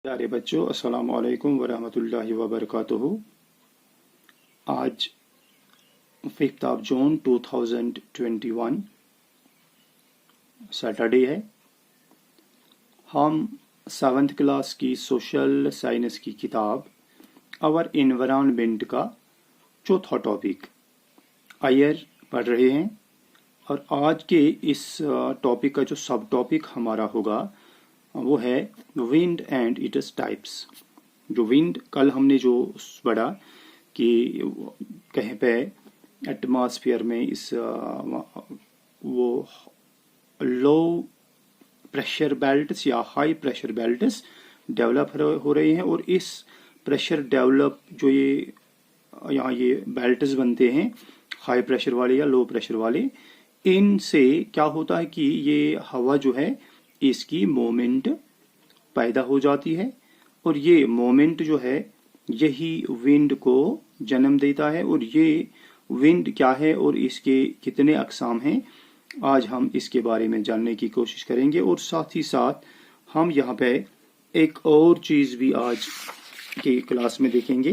प्यारे बच्चों, अस्सलाम वालेकुम वरहमतुल्लाहि वबरकातुहू। आज 5 जून 2021 सैटरडे है। हम 7th क्लास की सोशल साइंस की किताब आवर एनवायरनमेंट का चौथा टॉपिक आयर पढ़ रहे हैं और आज के इस टॉपिक का जो सब टॉपिक हमारा होगा वो है विंड एंड इट्स टाइप्स। जो विंड कल हमने जो पढ़ा कि कहीं पे एटमॉस्फेयर में इस वो लो प्रेशर बेल्ट्स या हाई प्रेशर बेल्ट्स डेवलप हो रहे हैं और इस प्रेशर डेवलप जो ये यहाँ ये बेल्ट्स बनते हैं हाई प्रेशर वाले या लो प्रेशर वाले, इनसे क्या होता है कि ये हवा जो है इसकी मोमेंट पैदा हो जाती है और ये मोमेंट जो है यही विंड को जन्म देता है। और ये विंड क्या है और इसके कितने अकसाम हैं, आज हम इसके बारे में जानने की कोशिश करेंगे। और साथ ही साथ हम यहाँ पे एक और चीज़ भी आज की क्लास में देखेंगे,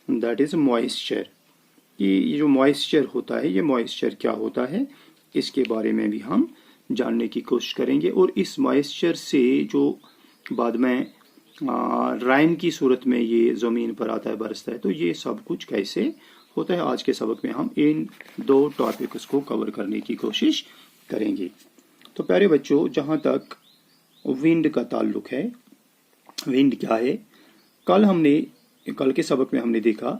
दैट इज़ मॉइस्चर। कि ये जो मॉइस्चर होता है, ये मॉइस्चर क्या होता है, इसके बारे में भी हम जानने की कोशिश करेंगे। और इस मॉइस्चर से जो बाद में राइन की सूरत में ये ज़मीन पर आता है, बरसता है, तो ये सब कुछ कैसे होता है, आज के सबक में हम इन दो टॉपिक्स को कवर करने की कोशिश करेंगे। तो प्यारे बच्चों, जहाँ तक विंड का ताल्लुक है, विंड क्या है, कल के सबक में हमने देखा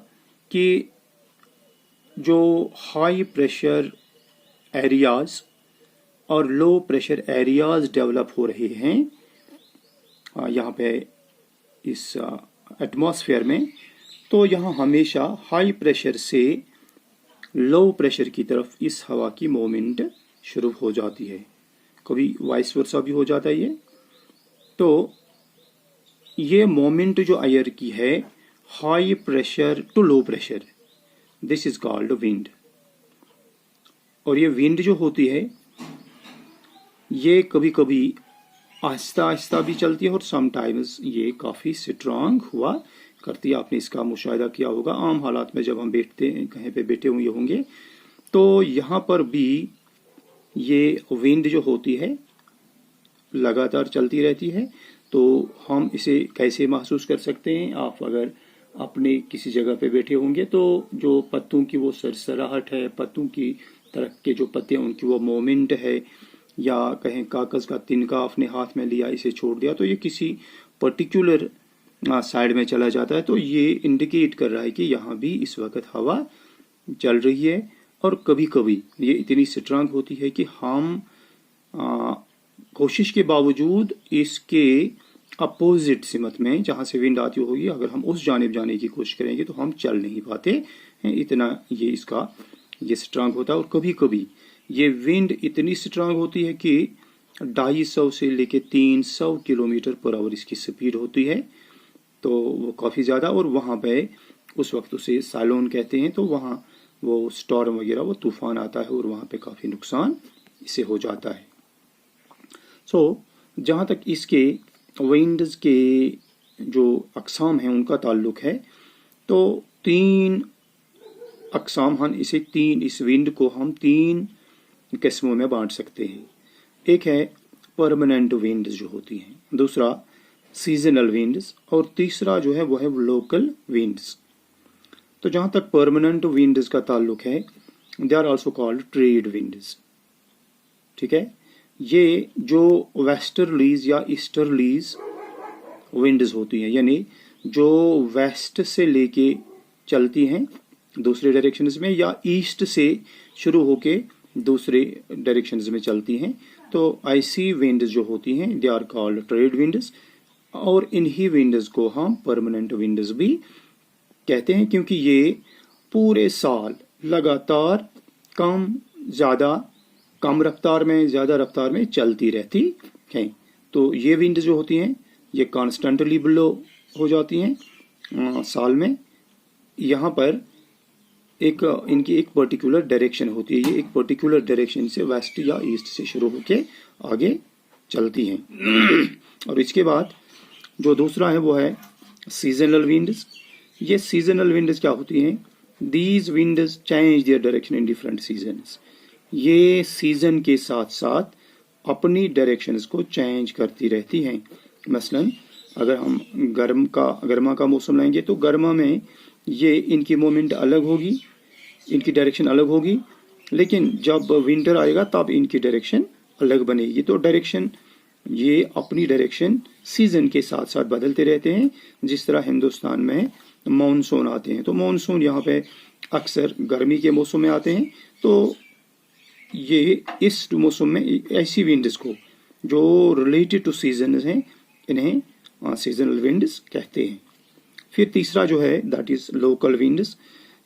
कि जो हाई प्रेशर एरियाज और लो प्रेशर एरियाज डेवलप हो रहे हैं यहाँ पे इस एटमॉस्फेयर में, तो यहाँ हमेशा हाई प्रेशर से लो प्रेशर की तरफ इस हवा की मूवमेंट शुरू हो जाती है। कभी वाइस वर्सा भी हो जाता है ये। तो ये मूवमेंट जो एयर की है high pressure to low pressure, this is called wind. और ये विंड जो होती है ये कभी कभी आहिस्ता आहिस्ता भी चलती है और समटाइम्स ये काफ़ी स्ट्रांग हुआ करती है। आपने इसका मुशाहिदा किया होगा आम हालात में, जब हम बैठते हैं कहीं पे बैठे हुए होंगे तो यहाँ पर भी ये विंड जो होती है लगातार चलती रहती है। तो हम इसे कैसे महसूस कर सकते हैं, आप अगर अपने किसी जगह पे बैठे होंगे तो जो पत्तों की वो सरसराहट है, पत्तों की तरफ के जो पत्ते हैं उनकी वो मोमेंट है, या कहें कागज़ का तिनका आपने हाथ में लिया, इसे छोड़ दिया तो ये किसी पर्टिकुलर साइड में चला जाता है, तो ये इंडिकेट कर रहा है कि यहाँ भी इस वक्त हवा चल रही है। और कभी कभी ये इतनी स्ट्रांग होती है कि हम कोशिश के बावजूद इसके अपोजिट सिमत में जहाँ से विंड आती होगी, अगर हम उस जानिब जाने की कोशिश करेंगे तो हम चल नहीं पाते हैं, इतना ये इसका ये स्ट्रांग होता है। और कभी कभी ये विंड इतनी स्ट्रांग होती है कि 250 से लेके 300 किलोमीटर पर आवर इसकी स्पीड होती है, तो वो काफ़ी ज़्यादा। और वहाँ पे उस वक्त उसे साइक्लोन कहते हैं, तो वहाँ वो स्टॉर्म वगैरह वो तूफान आता है और वहाँ पे काफ़ी नुकसान इसे हो जाता है। जहाँ तक इसके विंड्स के जो अकसाम हैं उनका ताल्लुक है, तो 3 अकसाम हम इस विंड को हम 3 किस्मों में बांट सकते हैं। एक है परमानेंट विंड्स जो होती हैं, दूसरा सीजनल विंड्स, और तीसरा जो है वो है लोकल विंड्स। तो जहाँ तक परमानेंट विंड्स का ताल्लुक है, they are also called trade winds. ठीक है, ये जो वेस्टर्लीज या ईस्टर्लीज विंड्स होती हैं, यानी जो वेस्ट से लेके चलती हैं दूसरे डायरेक्शंस में, या ईस्ट से शुरू होके दूसरे डायरेक्शंस में चलती हैं, तो ऐसी विंड्स जो होती हैं they are called trade winds. और इन्हीं विंड्स को हम परमानेंट विंड्स भी कहते हैं, क्योंकि ये पूरे साल लगातार कम रफ्तार में ज़्यादा रफ्तार में चलती रहती हैं। तो ये विंड्स जो होती हैं ये कॉन्स्टेंटली ब्लो हो जाती हैं साल में। यहाँ पर इनकी एक पर्टिकुलर डायरेक्शन होती है, ये एक पर्टिकुलर डायरेक्शन से वेस्ट या ईस्ट से शुरू होके आगे चलती हैं। और इसके बाद जो दूसरा है वो है सीजनल विंड्स। ये सीजनल विंड्स क्या होती हैं? These winds change their direction in different seasons. ये सीजन के साथ साथ अपनी डायरेक्शंस को चेंज करती रहती हैं। मसलन अगर हम गर्मा का मौसम लेंगे तो गर्मा में ये इनकी मूवमेंट अलग होगी, इनकी डायरेक्शन अलग होगी, लेकिन जब विंटर आएगा तब इनकी डायरेक्शन अलग बनेगी। तो डायरेक्शन, ये अपनी डायरेक्शन सीजन के साथ साथ बदलते रहते हैं। जिस तरह हिंदुस्तान में मानसून आते हैं, तो मानसून यहाँ पे अक्सर गर्मी के मौसम में आते हैं। तो ये इस मौसम में ऐसी विंड्स को जो रिलेटेड टू सीजन हैं, इन्हें सीजनल विंड्स कहते हैं। फिर तीसरा जो है दैट इज लोकल विंड्स।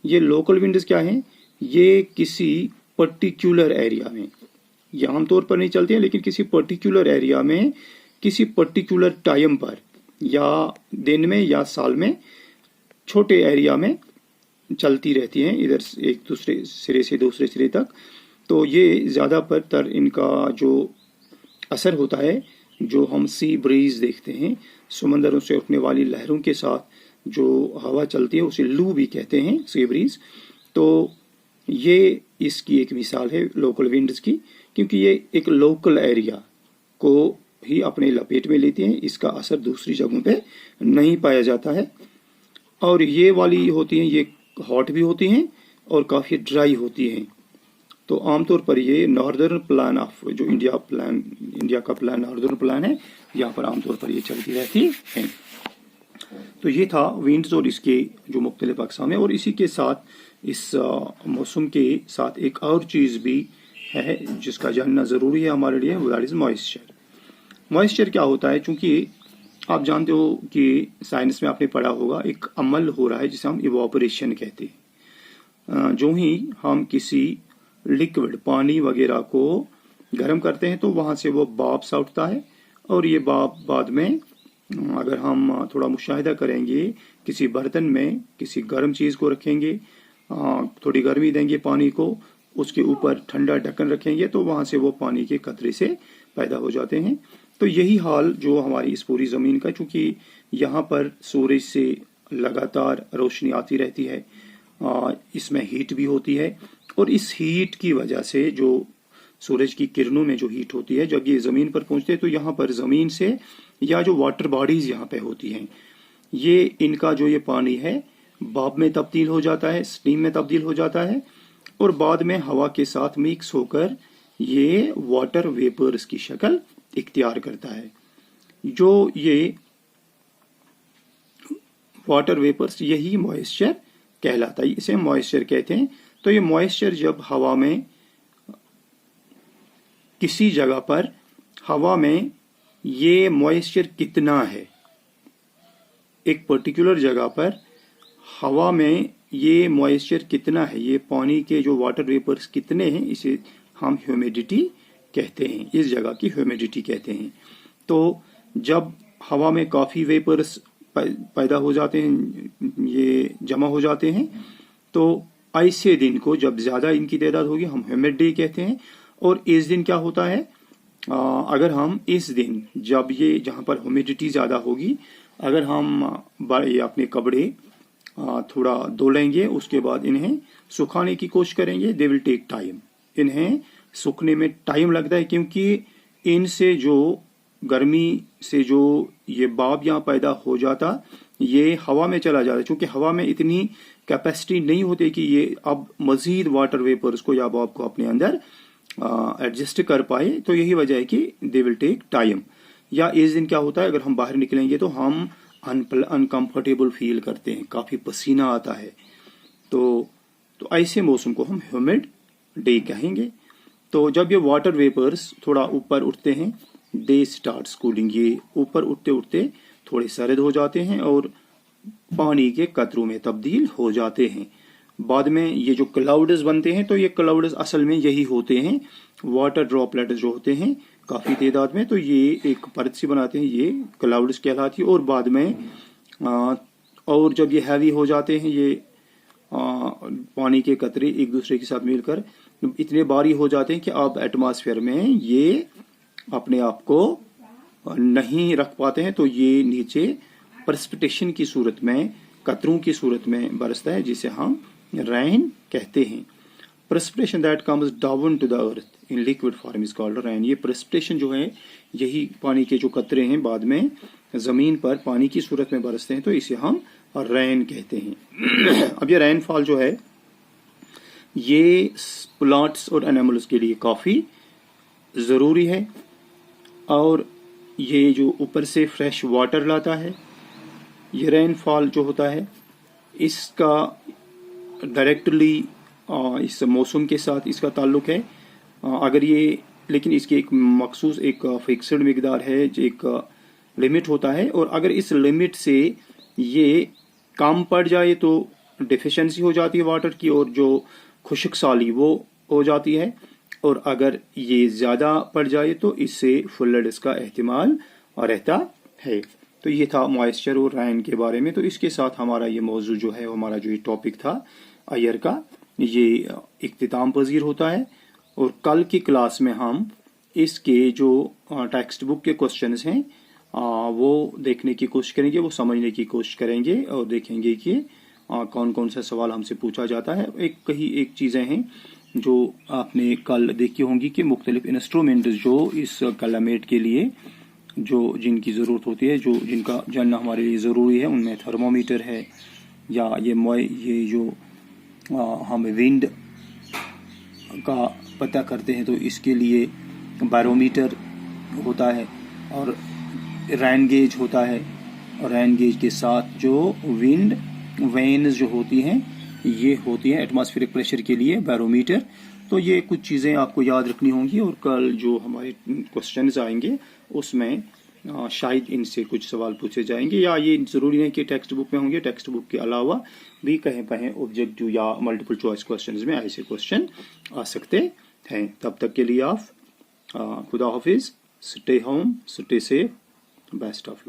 ये लोकल विंड्स क्या हैं? ये किसी पर्टिकुलर एरिया में, ये आमतौर पर नहीं चलते हैं, लेकिन किसी पर्टिकुलर एरिया में किसी पर्टिकुलर टाइम पर या दिन में या साल में छोटे एरिया में चलती रहती हैं, इधर एक दूसरे सिरे से दूसरे सिरे तक। तो ये ज़्यादातर इनका जो असर होता है, जो हम सी ब्रीज देखते हैं, समंदरों से उठने वाली लहरों के साथ जो हवा चलती है उसे लू भी कहते हैं, सी ब्रीज। तो ये इसकी एक मिसाल है लोकल विंड्स की, क्योंकि ये एक लोकल एरिया को ही अपने लपेट में लेती हैं, इसका असर दूसरी जगहों पे नहीं पाया जाता है। और ये वाली होती हैं, ये हॉट भी होती हैं और काफ़ी ड्राई होती हैं। तो आमतौर पर ये नॉर्दर्न प्लान ऑफ जो इंडिया का प्लान नॉर्दर्न प्लान है, यहाँ पर आमतौर पर ये चलती रहती है। तो ये था विंड्स और इसके जो मुख्तलिफ अक़साम है। और इसी के साथ इस मौसम के साथ एक और चीज़ भी है जिसका जानना ज़रूरी है हमारे लिए, दैट इज़ मॉइस्चर। मॉइस्चर क्या होता है? चूँकि आप जानते हो कि साइंस में आपने पढ़ा होगा, एक अमल हो रहा है जिसे हम इवापोरेशन कहते हैं। जो ही हम किसी लिक्विड पानी वगैरह को गर्म करते हैं तो वहाँ से वो भाप सा उठता है, और ये भाप बाद में अगर हम थोड़ा मुशाहिदा करेंगे, किसी बर्तन में किसी गर्म चीज़ को रखेंगे, थोड़ी गर्मी देंगे पानी को, उसके ऊपर ठंडा ढक्कन रखेंगे, तो वहाँ से वो पानी के कतरे से पैदा हो जाते हैं। तो यही हाल जो हमारी इस पूरी ज़मीन का, चूँकि यहाँ पर सूरज से लगातार रोशनी आती रहती है, इसमें हीट भी होती है, और इस हीट की वजह से जो सूरज की किरणों में जो हीट होती है, जब ये ज़मीन पर पहुँचते हैं तो यहाँ पर ज़मीन से या जो वाटर बॉडीज़ यहाँ पे होती हैं, ये इनका जो ये पानी है भाप में तब्दील हो जाता है, स्टीम में तब्दील हो जाता है, और बाद में हवा के साथ मिक्स होकर ये वाटर वेपर्स की शक्ल इख्तियार करता है। जो ये वाटर वेपर्स, यही मॉइस्चर कहलाता है, इसे मॉइस्चर कहते हैं। तो ये मॉइस्चर जब हवा में किसी जगह पर हवा में ये मॉइस्चर कितना है, एक पर्टिकुलर जगह पर हवा में ये मॉइस्चर कितना है, ये पानी के जो वाटर वेपर्स कितने हैं, इसे हम ह्यूमिडिटी कहते हैं, इस जगह की ह्यूमिडिटी कहते हैं। तो जब हवा में काफ़ी वेपर्स पैदा हो जाते हैं, ये जमा हो जाते हैं, तो ऐसे दिन को जब ज़्यादा इनकी तादाद होगी हम ह्यूमिड डे कहते हैं। और इस दिन क्या होता है, अगर हम इस दिन जब ये जहाँ पर ह्यूमिडिटी ज़्यादा होगी, अगर हम ये अपने कपड़े थोड़ा धो लेंगे, उसके बाद इन्हें सुखाने की कोशिश करेंगे, दे विल टेक टाइम। इन्हें सूखने में टाइम लगता है, क्योंकि इनसे जो गर्मी से जो ये भाप यहाँ पैदा हो जाता, ये हवा में चला जाता है। चूँकि हवा में इतनी कैपेसिटी नहीं होती कि ये अब मज़ीद वाटर वेपर्स को या भाप को अपने अंदर एडजस्ट कर पाए, तो यही वजह है कि दे विल टेक टाइम। या इस दिन क्या होता है, अगर हम बाहर निकलेंगे तो हम अनकंफर्टेबल फील करते हैं, काफ़ी पसीना आता है। तो ऐसे मौसम को हम ह्यूमिड डे कहेंगे। तो जब ये वाटर वेपर्स थोड़ा ऊपर उठते हैं, दे स्टार्ट कूलिंग, ये ऊपर उठते उठते थोड़े सर्द हो जाते हैं और पानी के कतरों में तब्दील हो जाते हैं। बाद में ये जो क्लाउड्स बनते हैं, तो ये क्लाउड्स असल में यही होते हैं, वाटर ड्रॉपलेट्स जो होते हैं काफ़ी तादाद में, तो ये एक परत सी बनाते हैं, ये क्लाउड्स कहलाती है। और बाद में और जब ये हैवी हो जाते हैं, ये पानी के कतरे एक दूसरे के साथ मिलकर इतने भारी हो जाते हैं कि अब एटमॉस्फेयर में ये अपने आप को नहीं रख पाते हैं तो ये नीचे प्रेसिपिटेशन की सूरत में, कतरों की सूरत में बरसता है, जिसे हम रेन कहते हैं। Precipitation that comes down to the earth in liquid form is called rain. ये प्रेसिपिटेशन जो है, यही पानी के जो कतरे हैं बाद में जमीन पर पानी की सूरत में बरसते हैं, तो इसे हम रेन कहते हैं। अब ये रेनफॉल जो है ये प्लांट्स और एनिमल्स के लिए काफी जरूरी है, और ये जो ऊपर से फ्रेश वाटर लाता है, ये रेनफॉल जो होता है इसका डायरेक्टली इस मौसम के साथ इसका ताल्लुक है। अगर ये, लेकिन इसकी एक मखसूस एक फिक्स्ड मिकदार है, एक लिमिट होता है, और अगर इस लिमिट से ये कम पड़ जाए तो डिफिशिएंसी हो जाती है वाटर की, और जो खुश्क साली वो हो जाती है, और अगर ये ज्यादा पड़ जाए तो इससे फ्लड्स का एहतिमाल रहता है। तो ये था मॉइस्चर और रेन के बारे में। तो इसके साथ हमारा ये मौजू जो है, हमारा जो ये टॉपिक था अयर का, ये इख्तिताम पजीर होता है। और कल की क्लास में हम इसके जो टेक्स्ट बुक के क्वेश्चंस हैं वो देखने की कोशिश करेंगे, वो समझने की कोशिश करेंगे, और देखेंगे कि कौन कौन सा सवाल हमसे पूछा जाता है। एक चीज़ें हैं जो आपने कल देखी होंगी कि मुख्तलिफ इंस्ट्रूमेंट जो इस क्लाइमेट के लिए जो जिनकी ज़रूरत होती है, जो जिनका जानना हमारे लिए ज़रूरी है, उनमें थर्मोमीटर है, या ये जो हम विंड का पता करते हैं तो इसके लिए बैरोमीटर होता है, और रेन गेज होता है, और रेन गेज के साथ जो विंड वेन्स जो होती हैं ये होती हैं एटमॉस्फेरिक प्रेशर के लिए बैरोमीटर। तो ये कुछ चीज़ें आपको याद रखनी होंगी, और कल जो हमारे क्वेश्चंस आएंगे उसमें शायद इनसे कुछ सवाल पूछे जाएंगे, या ये ज़रूरी नहीं कि टेक्स्ट बुक में होंगे, टेक्स्ट बुक के अलावा भी कहीं कहीं ऑब्जेक्टिव या मल्टीपल चॉइस क्वेश्चंस में ऐसे क्वेश्चन आ सकते हैं। तब तक के लिए आप खुदा हाफिज, stay home, stay safe, best of luck.